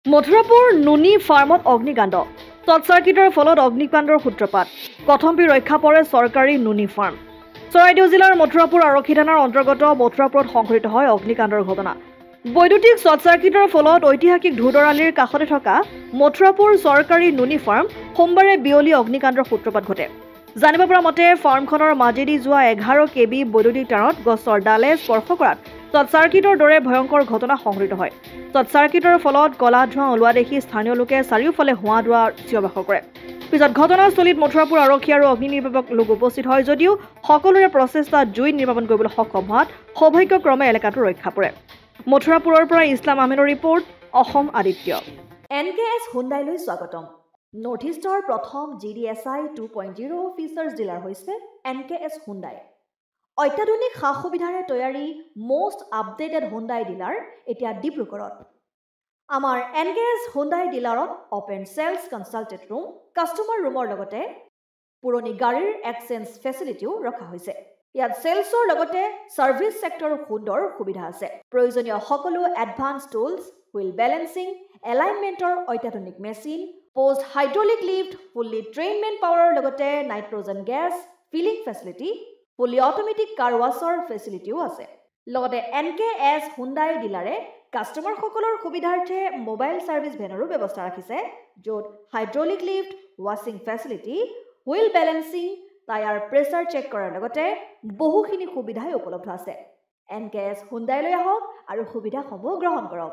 মথুৰাপুৰ নুনি ফাৰ্মত অগ্নিকাণ্ড শ্বৰ্ট চাৰ্কিটৰ ফলত অগ্নিকাণ্ডৰ সূত্ৰপাত কথম্পি ৰক্ষা পৰে চৰকাৰী নুনি ফাৰ্ম চৰাইদেউ জিলাৰ মথুৰাপুৰ আৰক্ষী থানাৰ অন্তৰ্গত মথুৰাপুৰত সংঘটিত হয় অগ্নিকাণ্ডৰ ঘটনা বৈদ্যুতিক শ্বৰ্ট চাৰ্কিটৰ ফলত ঐতিহাসিক ধুদৰালিৰ কাষতে থকা মথুৰাপুৰ চৰকাৰী নুনি ফাৰ্ম সোমবাৰে বিয়লি অগ্নিকাণ্ডৰ সূত্ৰপাত ঘটে জানিব পৰা মতে ফাৰ্মখনৰ মাজেদি যোৱা 11 কেবি বৈদ্যুতিক তাঁৰত গছৰ ডালে স্পৰ্শ কৰাত শ্বৰ্ট চাৰ্কিটৰ দৰে ভয়ংকৰ ঘটনা সংঘটিত হয় শ্বৰ্ট চাৰ্কিটৰ ফলত কলা ধোঁৱা ওলোৱা দেখি স্থানীয় লোকে চাৰিওফালে হোৱা ধোঁৱা চিঞৰ-বাখৰ কৰে পিছত ঘটনাস্থলীত মথুৰাপুৰ আৰক্ষী আৰু অগ্নি নিৰ্বাপক লোক উপস্থিত হয় যদিও সকলোৰে প্ৰচেষ্টাত জুই নিৰ্বাপন কৰিবলৈ সক্ষম হোৱাত সৌভাগ্যক্ৰমে এলেকাটো ৰক্ষা পৰে মথুৰাপুৰৰ পৰা ইছলাম আহমেদৰ ৰিপৰ্ট অসম আদিত্য NKS হুণ্ডাইলৈ স্বাগতম নৰ্থ ইষ্টৰ প্ৰথম GDSI 2.0 ফিচাৰ্ছ ডিলাৰ হৈছে NKS হুণ্ডাই অত্যাধুনিক সা-সুবিধাৰে তৈয়াৰী মোষ্ট আপডেটেড হুণ্ডাই ডিলাৰ এতিয়া ডিব্ৰুগড়ত আমাৰ NKS হুণ্ডাই ডিলাৰত open sales consultant room customer ৰুমৰ লগতে পুৰণি গাড়ীৰ এক্সচেঞ্জ ফেচিলিটিও ৰখা হৈছে ইয়াত সেলছৰ লগতে সাৰ্ভিস সেক্টৰৰ সুন্দৰ সুবিধা আছে প্ৰয়োজনীয় সকলো এডভান্স টুলছ হুইল বেলেন্সিং এলাইনমেন্টৰ অত্যাধুনিক machine post hydraulic lift fully trained men পাৱাৰৰ লগতে nitrogen gas filling facility fully automatic car ৱাছৰ ফেচিলিটিও আছে লগতে NKS হুণ্ডাই ডিলাৰে কাস্টমাৰ সকলৰ সুবিধাৰ্থে মোবাইল সাৰ্ভিস ভেনৰো ব্যৱস্থা ৰাখিছে য'ত হাইড্ৰলিক লিফ্ট ৱাছিং facility wheel balancing tyre pressure check কৰাৰ লগতে বহুখিনি সুবিধাই উপলব্ধ আছে NKS হুণ্ডাইলৈ আহক আৰু সুবিধাসমূহ গ্ৰহণ কৰক